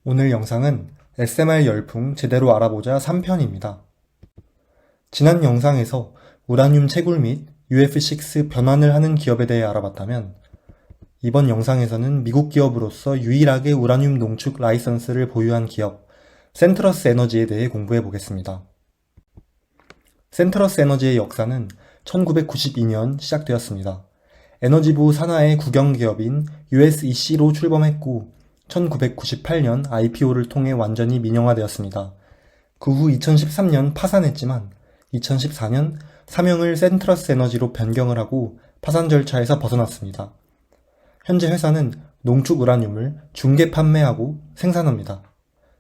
오늘 영상은 SMR 열풍 제대로 알아보자 3편입니다. 지난 영상에서 우라늄 채굴 및 UF6 변환을 하는 기업에 대해 알아봤다면 이번 영상에서는 미국 기업으로서 유일하게 우라늄 농축 라이선스를 보유한 기업 센트러스 에너지에 대해 공부해 보겠습니다. 센트러스 에너지의 역사는 1992년 시작되었습니다. 에너지부 산하의 국영기업인 USEC로 출범했고 1998년 IPO를 통해 완전히 민영화되었습니다. 그 후 2013년 파산했지만 2014년 사명을 센트러스 에너지로 변경을 하고 파산 절차에서 벗어났습니다. 현재 회사는 농축 우라늄을 중개 판매하고 생산합니다.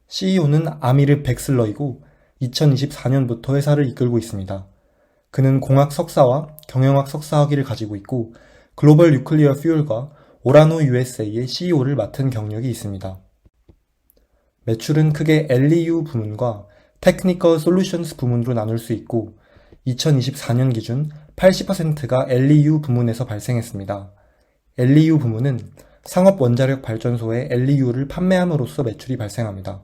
CEO는 아미르 백슬러이고 2024년부터 회사를 이끌고 있습니다. 그는 공학 석사와 경영학 석사 학위를 가지고 있고 글로벌 뉴클리어 퓨얼과 오라노 USA의 CEO를 맡은 경력이 있습니다. 매출은 크게 LEU 부문과 테크니컬 솔루션스 부문으로 나눌 수 있고 2024년 기준 80%가 LEU 부문에서 발생했습니다. LEU 부문은 상업 원자력 발전소에 LEU를 판매함으로써 매출이 발생합니다.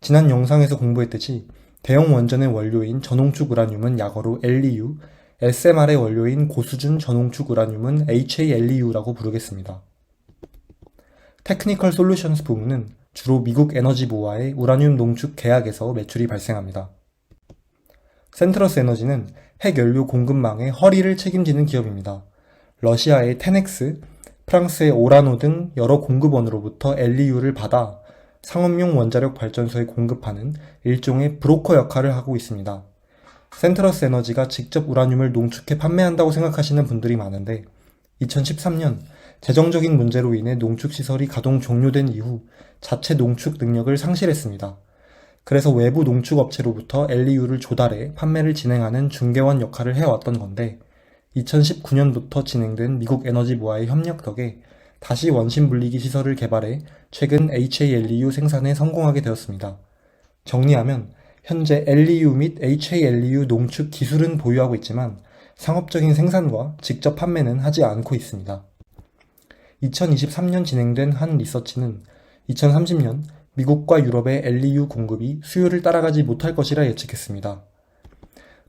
지난 영상에서 공부했듯이 대형 원전의 원료인 저농축 우라늄은 약어로 LEU, SMR의 원료인 고수준 저농축 우라늄은 HALEU라고 부르겠습니다. 테크니컬 솔루션스 부문은 주로 미국 에너지부와의 우라늄 농축 계약에서 매출이 발생합니다. 센트러스 에너지는 핵연료 공급망의 허리를 책임지는 기업입니다. 러시아의 테넥스, 프랑스의 오라노 등 여러 공급원으로부터 LEU를 받아 상업용 원자력 발전소에 공급하는 일종의 브로커 역할을 하고 있습니다. 센트러스 에너지가 직접 우라늄을 농축해 판매한다고 생각하시는 분들이 많은데 2013년 재정적인 문제로 인해 농축시설이 가동 종료된 이후 자체 농축 능력을 상실했습니다. 그래서 외부 농축업체로부터 LEU를 조달해 판매를 진행하는 중개원 역할을 해왔던 건데 2019년부터 진행된 미국 에너지부와의 협력 덕에 다시 원심 분리기 시설을 개발해 최근 HALEU 생산에 성공하게 되었습니다. 정리하면 현재 LEU 및 HALEU 농축 기술은 보유하고 있지만 상업적인 생산과 직접 판매는 하지 않고 있습니다. 2023년 진행된 한 리서치는 2030년 미국과 유럽의 LEU 공급이 수요를 따라가지 못할 것이라 예측했습니다.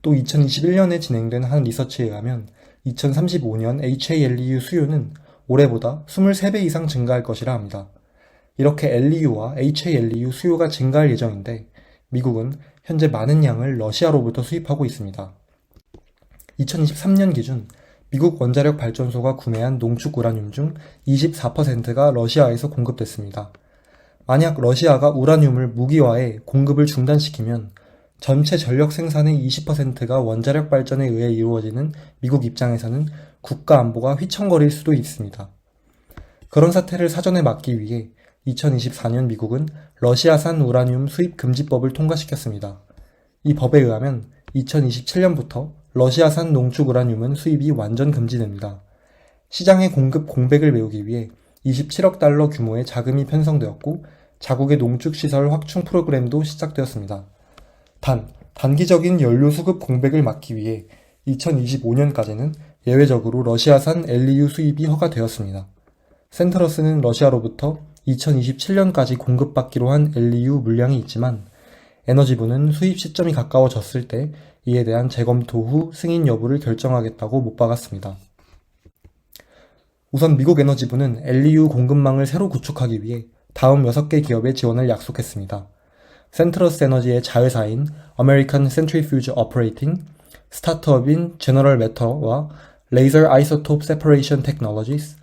또 2021년에 진행된 한 리서치에 의하면 2035년 HALEU 수요는 올해보다 23배 이상 증가할 것이라 합니다. 이렇게 LEU와 HALEU 수요가 증가할 예정인데 미국은 현재 많은 양을 러시아로부터 수입하고 있습니다. 2023년 기준 미국 원자력 발전소가 구매한 농축 우라늄 중 24%가 러시아에서 공급됐습니다. 만약 러시아가 우라늄을 무기화해 공급을 중단시키면 전체 전력 생산의 20%가 원자력 발전에 의해 이루어지는 미국 입장에서는 국가 안보가 휘청거릴 수도 있습니다. 그런 사태를 사전에 막기 위해 2024년 미국은 러시아산 우라늄 수입 금지법을 통과시켰습니다. 이 법에 의하면 2027년부터 러시아산 농축 우라늄은 수입이 완전 금지됩니다. 시장의 공급 공백을 메우기 위해 27억 달러 규모의 자금이 편성되었고 자국의 농축시설 확충 프로그램도 시작되었습니다. 단기적인 연료 수급 공백을 막기 위해 2025년까지는 예외적으로 러시아산 LEU 수입이 허가되었습니다. 센트러스는 러시아로부터 2027년까지 공급받기로 한 LEU 물량이 있지만 에너지부는 수입 시점이 가까워졌을 때 이에 대한 재검토 후 승인 여부를 결정하겠다고 못 박았습니다. 우선 미국 에너지부는 LEU 공급망을 새로 구축하기 위해 다음 6개 기업의 지원을 약속했습니다. 센트러스 에너지의 자회사인 American Centrifuge Operating, 스타트업인 제너럴 매터와 Laser Isotope Separation Technologies,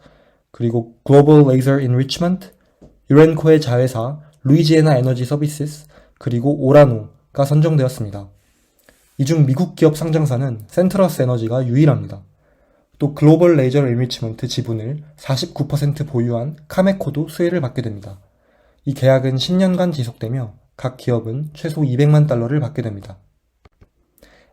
그리고 Global Laser Enrichment, 유렌코의 자회사 루이지애나 에너지 서비스, 그리고 오라노가 선정되었습니다. 이 중 미국 기업 상장사는 센트러스 에너지가 유일합니다. 또 글로벌 레이저 엔리치먼트 지분을 49% 보유한 카메코도 수혜를 받게 됩니다. 이 계약은 10년간 지속되며 각 기업은 최소 200만 달러를 받게 됩니다.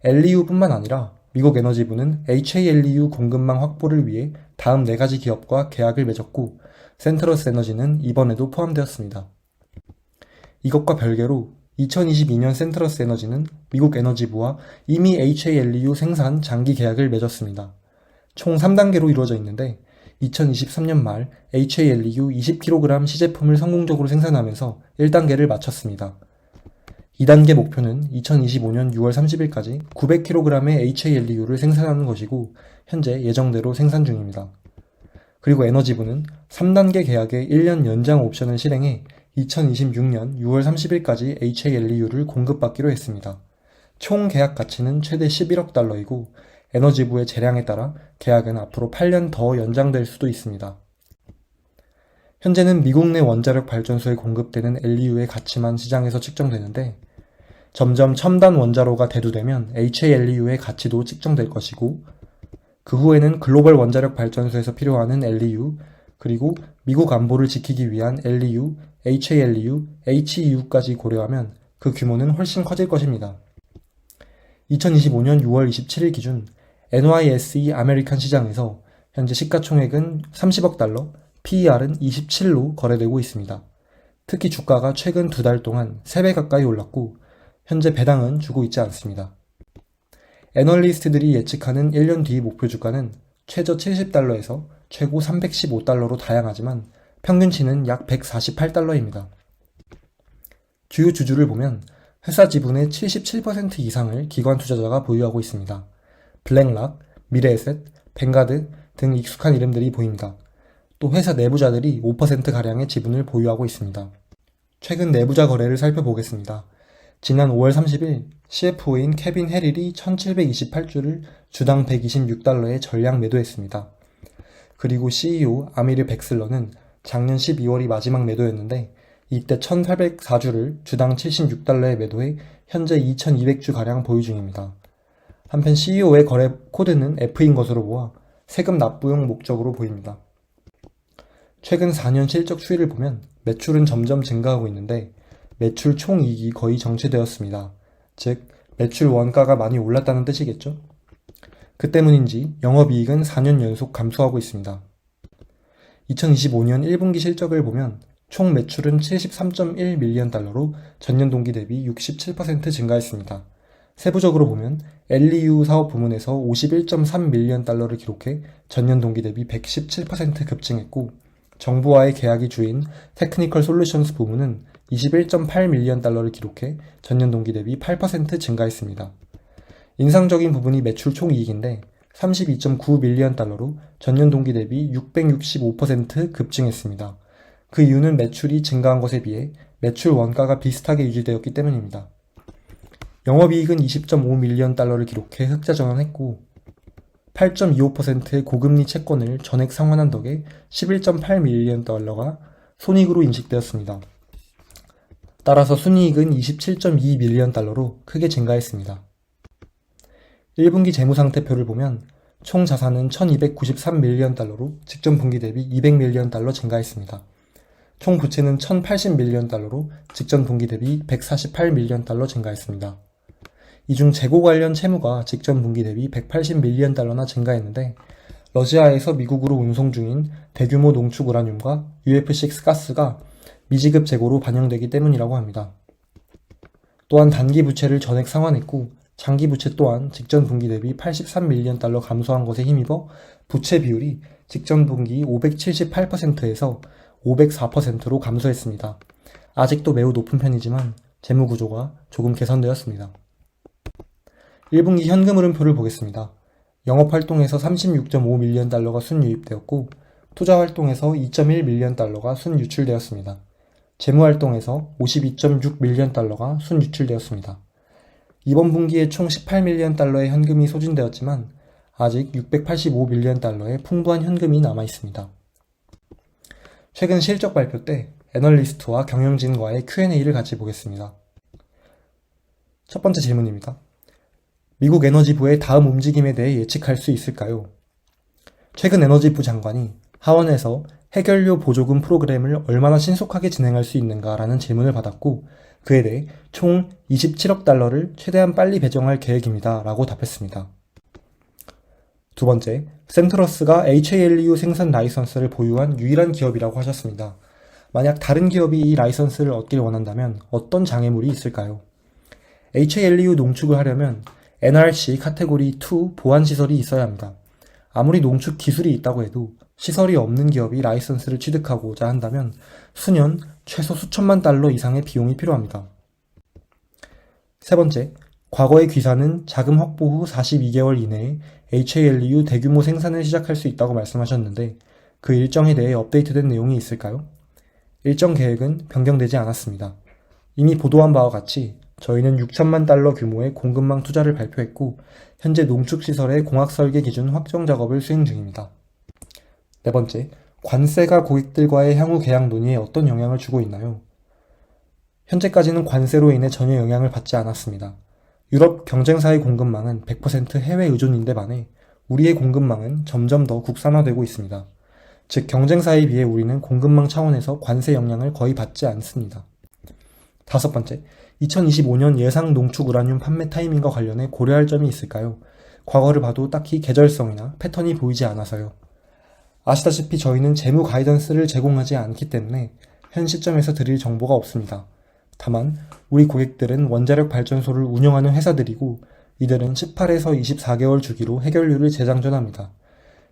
LEU뿐만 아니라 미국 에너지부는 HALEU 공급망 확보를 위해 다음 4가지 기업과 계약을 맺었고 센트러스 에너지는 이번에도 포함되었습니다. 이것과 별개로 2022년 센트러스 에너지는 미국 에너지부와 이미 HALEU 생산 장기 계약을 맺었습니다. 총 3단계로 이루어져 있는데 2023년 말 HALEU 20kg 시제품을 성공적으로 생산하면서 1단계를 마쳤습니다. 2단계 목표는 2025년 6월 30일까지 900kg의 HALEU를 생산하는 것이고 현재 예정대로 생산 중입니다. 그리고 에너지부는 3단계 계약의 1년 연장 옵션을 실행해 2026년 6월 30일까지 HALEU를 공급받기로 했습니다. 총 계약 가치는 최대 11억 달러이고 에너지부의 재량에 따라 계약은 앞으로 8년 더 연장될 수도 있습니다. 현재는 미국 내 원자력 발전소에 공급되는 LEU의 가치만 시장에서 측정되는데 점점 첨단 원자로가 대두되면 HALEU의 가치도 측정될 것이고 그 후에는 글로벌 원자력 발전소에서 필요하는 LEU 그리고 미국 안보를 지키기 위한 LEU, HALEU, HEU까지 고려하면 그 규모는 훨씬 커질 것입니다. 2025년 6월 27일 기준 NYSE 아메리칸 시장에서 현재 시가총액은 30억 달러, PER은 27로 거래되고 있습니다. 특히 주가가 최근 2달 동안 3배 가까이 올랐고 현재 배당은 주고 있지 않습니다. 애널리스트들이 예측하는 1년 뒤 목표 주가는 최저 70달러에서 최고 315달러로 다양하지만 평균치는 약 148달러입니다. 주요 주주를 보면 회사 지분의 77% 이상을 기관 투자자가 보유하고 있습니다. 블랙락, 미래에셋, 뱅가드 등 익숙한 이름들이 보입니다. 또 회사 내부자들이 5%가량의 지분을 보유하고 있습니다. 최근 내부자 거래를 살펴보겠습니다. 지난 5월 30일 CFO인 케빈 해릴이 1728주를 주당 126달러에 전량 매도했습니다. 그리고 CEO 아미르 백슬러는 작년 12월이 마지막 매도였는데 이때 1804주를 주당 76달러에 매도해 현재 2200주가량 보유 중입니다. 한편 CEO의 거래 코드는 F인 것으로 보아 세금 납부용 목적으로 보입니다. 최근 4년 실적 추이를 보면 매출은 점점 증가하고 있는데 매출 총이익이 거의 정체되었습니다. 즉, 매출 원가가 많이 올랐다는 뜻이겠죠? 그 때문인지 영업이익은 4년 연속 감소하고 있습니다. 2025년 1분기 실적을 보면 총 매출은 73.1밀리언 달러로 전년 동기 대비 67% 증가했습니다. 세부적으로 보면 LEU 사업 부문에서 51.3밀리언 달러를 기록해 전년 동기 대비 117% 급증했고 정부와의 계약이 주인 테크니컬 솔루션스 부문은 21.8밀리언 달러를 기록해 전년 동기 대비 8% 증가했습니다. 인상적인 부분이 매출 총이익인데 32.9밀리언 달러로 전년 동기 대비 665% 급증했습니다. 그 이유는 매출이 증가한 것에 비해 매출 원가가 비슷하게 유지되었기 때문입니다. 영업이익은 20.5밀리언 달러를 기록해 흑자 전환했고 8.25%의 고금리 채권을 전액 상환한 덕에 11.8밀리언 달러가 손익으로 인식되었습니다. 따라서 순이익은 27.2밀리언 달러로 크게 증가했습니다. 1분기 재무상태표를 보면 총 자산은 1293밀리언 달러로 직전 분기 대비 200밀리언 달러 증가했습니다. 총 부채는 1080밀리언 달러로 직전 분기 대비 148밀리언 달러 증가했습니다. 이 중 재고 관련 채무가 직전 분기 대비 180밀리언 달러나 증가했는데 러시아에서 미국으로 운송 중인 대규모 농축 우라늄과 UF6 가스가 미지급 재고로 반영되기 때문이라고 합니다. 또한 단기 부채를 전액 상환했고 장기 부채 또한 직전 분기 대비 83밀리언 달러 감소한 것에 힘입어 부채 비율이 직전 분기 578%에서 504%로 감소했습니다. 아직도 매우 높은 편이지만 재무 구조가 조금 개선되었습니다. 1분기 현금 흐름표를 보겠습니다. 영업활동에서 36.5밀리언 달러가 순유입되었고 투자활동에서 2.1밀리언 달러가 순유출되었습니다. 재무활동에서 52.6밀리언 달러가 순유출되었습니다. 이번 분기에 총 18밀리언 달러의 현금이 소진되었지만 아직 685밀리언 달러의 풍부한 현금이 남아있습니다. 최근 실적 발표 때 애널리스트와 경영진과의 Q&A를 같이 보겠습니다. 첫 번째 질문입니다. 미국 에너지부의 다음 움직임에 대해 예측할 수 있을까요? 최근 에너지부 장관이 하원에서 해결료 보조금 프로그램을 얼마나 신속하게 진행할 수 있는가라는 질문을 받았고 그에 대해 총 27억 달러를 최대한 빨리 배정할 계획입니다 라고 답했습니다. 두 번째, 센트러스가 HALEU 생산 라이선스를 보유한 유일한 기업이라고 하셨습니다. 만약 다른 기업이 이 라이선스를 얻길 원한다면 어떤 장애물이 있을까요? HALEU 농축을 하려면 NRC 카테고리 2 보안시설이 있어야 합니다. 아무리 농축 기술이 있다고 해도 시설이 없는 기업이 라이선스를 취득하고자 한다면 수년, 최소 수천만 달러 이상의 비용이 필요합니다. 세 번째, 과거의 귀사는 자금 확보 후 42개월 이내에 HALEU 대규모 생산을 시작할 수 있다고 말씀하셨는데 그 일정에 대해 업데이트된 내용이 있을까요? 일정 계획은 변경되지 않았습니다. 이미 보도한 바와 같이 저희는 6천만 달러 규모의 공급망 투자를 발표했고 현재 농축시설의 공학 설계 기준 확정 작업을 수행 중입니다. 네 번째, 관세가 고객들과의 향후 계약 논의에 어떤 영향을 주고 있나요? 현재까지는 관세로 인해 전혀 영향을 받지 않았습니다. 유럽 경쟁사의 공급망은 100% 해외 의존인데 반해 우리의 공급망은 점점 더 국산화되고 있습니다. 즉 경쟁사에 비해 우리는 공급망 차원에서 관세 영향을 거의 받지 않습니다. 다섯 번째, 2025년 예상 농축 우라늄 판매 타이밍과 관련해 고려할 점이 있을까요? 과거를 봐도 딱히 계절성이나 패턴이 보이지 않아서요. 아시다시피 저희는 재무 가이던스를 제공하지 않기 때문에 현 시점에서 드릴 정보가 없습니다. 다만 우리 고객들은 원자력 발전소를 운영하는 회사들이고 이들은 18에서 24개월 주기로 해결료를 재장전합니다.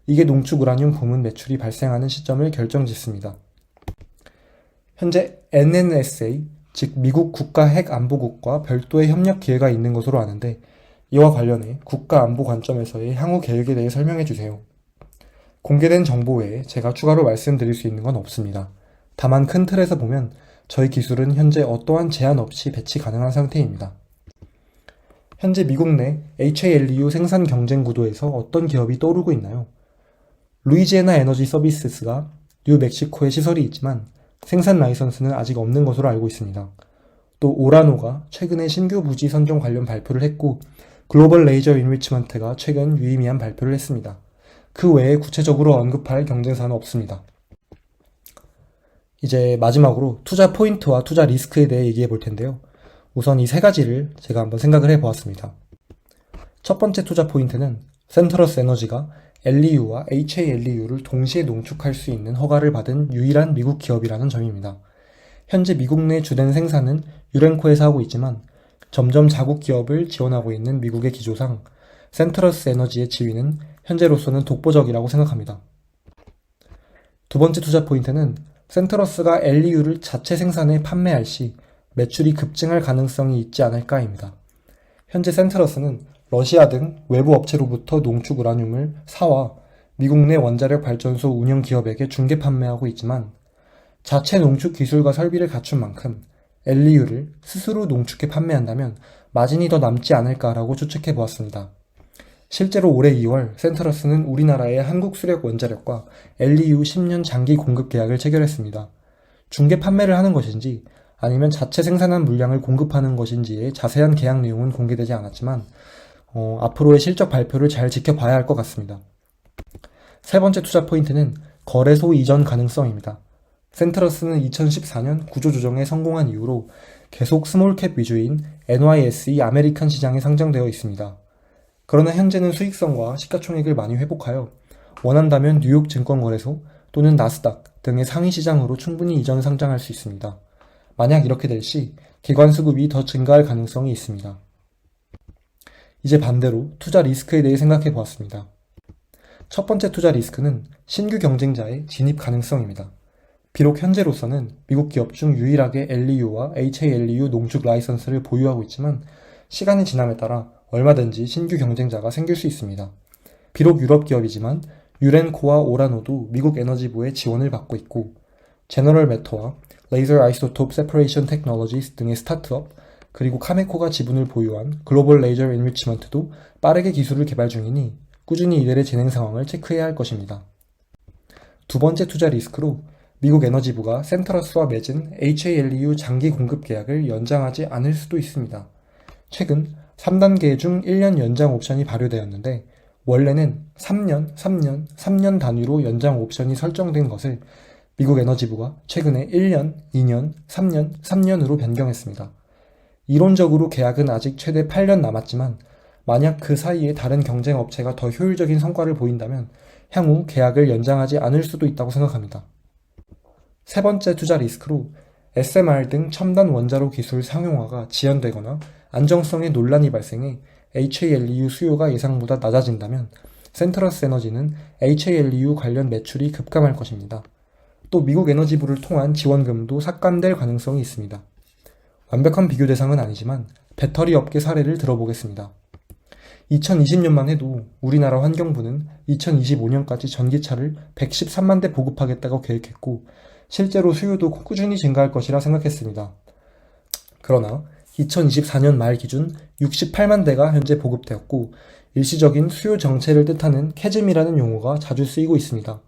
이게 농축 우라늄 부문 매출이 발생하는 시점을 결정짓습니다. 현재 NNSA, 즉 미국 국가핵안보국과 별도의 협력 기회가 있는 것으로 아는데 이와 관련해 국가안보 관점에서의 향후 계획에 대해 설명해 주세요. 공개된 정보 외에 제가 추가로 말씀드릴 수 있는 건 없습니다. 다만 큰 틀에서 보면 저희 기술은 현재 어떠한 제한 없이 배치 가능한 상태입니다. 현재 미국 내 HALEU 생산 경쟁 구도에서 어떤 기업이 떠오르고 있나요? 루이지애나 에너지 서비스가 뉴멕시코에 시설이 있지만 생산 라이선스는 아직 없는 것으로 알고 있습니다. 또 오라노가 최근에 신규 부지 선정 관련 발표를 했고 글로벌 레이저 인리치먼트가 최근 유의미한 발표를 했습니다. 그 외에 구체적으로 언급할 경쟁사는 없습니다. 이제 마지막으로 투자 포인트와 투자 리스크에 대해 얘기해 볼 텐데요. 우선 이 세 가지를 제가 한번 생각을 해 보았습니다. 첫 번째 투자 포인트는 센트러스 에너지가 LEU와 HALEU를 동시에 농축할 수 있는 허가를 받은 유일한 미국 기업이라는 점입니다. 현재 미국 내 주된 생산은 유렌코에서 하고 있지만 점점 자국 기업을 지원하고 있는 미국의 기조상 센트러스 에너지의 지위는 현재로서는 독보적이라고 생각합니다. 두 번째 투자 포인트는 센트러스가 LEU를 자체 생산해 판매할 시 매출이 급증할 가능성이 있지 않을까입니다. 현재 센트러스는 러시아 등 외부 업체로부터 농축 우라늄을 사와 미국 내 원자력 발전소 운영 기업에게 중개 판매하고 있지만 자체 농축 기술과 설비를 갖춘 만큼 LEU를 스스로 농축해 판매한다면 마진이 더 남지 않을까라고 추측해 보았습니다. 실제로 올해 2월 센트러스는 우리나라의 한국수력 원자력과 LEU 10년 장기 공급 계약을 체결했습니다. 중개 판매를 하는 것인지 아니면 자체 생산한 물량을 공급하는 것인지의 자세한 계약 내용은 공개되지 않았지만 앞으로의 실적 발표를 잘 지켜봐야 할 것 같습니다. 세 번째 투자 포인트는 거래소 이전 가능성입니다. 센트러스는 2014년 구조조정에 성공한 이후로 계속 스몰캡 위주인 NYSE 아메리칸 시장에 상장되어 있습니다. 그러나 현재는 수익성과 시가총액을 많이 회복하여 원한다면 뉴욕 증권거래소 또는 나스닥 등의 상위 시장으로 충분히 이전 상장할 수 있습니다. 만약 이렇게 될 시 기관 수급이 더 증가할 가능성이 있습니다. 이제 반대로 투자 리스크에 대해 생각해 보았습니다. 첫 번째 투자 리스크는 신규 경쟁자의 진입 가능성입니다. 비록 현재로서는 미국 기업 중 유일하게 LEU와 HALEU 농축 라이선스를 보유하고 있지만 시간이 지남에 따라 얼마든지 신규 경쟁자가 생길 수 있습니다. 비록 유럽 기업이지만 유렌코와 오라노도 미국 에너지부의 지원을 받고 있고 제너럴 매터와 레이저 아이소톱 세퍼레이션 테크놀로지스 등의 스타트업 그리고 카메코가 지분을 보유한 글로벌 레이저 인리치먼트도 빠르게 기술을 개발 중이니 꾸준히 이들의 진행 상황을 체크해야 할 것입니다. 두 번째 투자 리스크로 미국 에너지부가 센트러스와 맺은 HALEU 장기 공급 계약을 연장하지 않을 수도 있습니다. 최근 3단계 중 1년 연장 옵션이 발효되었는데 원래는 3년 단위로 연장 옵션이 설정된 것을 미국 에너지부가 최근에 1년, 2년, 3년으로 변경했습니다. 이론적으로 계약은 아직 최대 8년 남았지만 만약 그 사이에 다른 경쟁 업체가 더 효율적인 성과를 보인다면 향후 계약을 연장하지 않을 수도 있다고 생각합니다. 세 번째 투자 리스크로 SMR 등 첨단 원자로 기술 상용화가 지연되거나 안정성에 논란이 발생해 HALEU 수요가 예상보다 낮아진다면 센트러스 에너지는 HALEU 관련 매출이 급감할 것입니다. 또 미국 에너지부를 통한 지원금도 삭감될 가능성이 있습니다. 완벽한 비교 대상은 아니지만 배터리 업계 사례를 들어보겠습니다. 2020년만 해도 우리나라 환경부는 2025년까지 전기차를 113만 대 보급하겠다고 계획했고 실제로 수요도 꾸준히 증가할 것이라 생각했습니다. 그러나 2024년 말 기준 68만 대가 현재 보급되었고 일시적인 수요 정체를 뜻하는 캐즘이라는 용어가 자주 쓰이고 있습니다.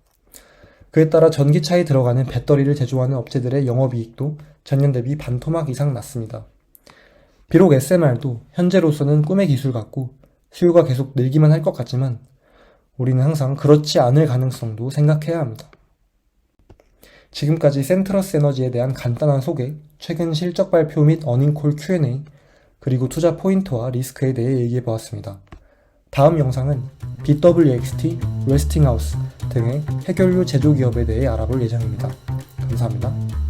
그에 따라 전기차에 들어가는 배터리를 제조하는 업체들의 영업이익도 전년 대비 반토막 이상 났습니다. 비록 SMR도 현재로서는 꿈의 기술 같고 수요가 계속 늘기만 할 것 같지만 우리는 항상 그렇지 않을 가능성도 생각해야 합니다. 지금까지 센트러스 에너지에 대한 간단한 소개, 최근 실적 발표 및 어닝콜 Q&A, 그리고 투자 포인트와 리스크에 대해 얘기해 보았습니다. 다음 영상은 BWXT, 웨스팅하우스 등의 해결료 제조 기업에 대해 알아볼 예정입니다. 감사합니다.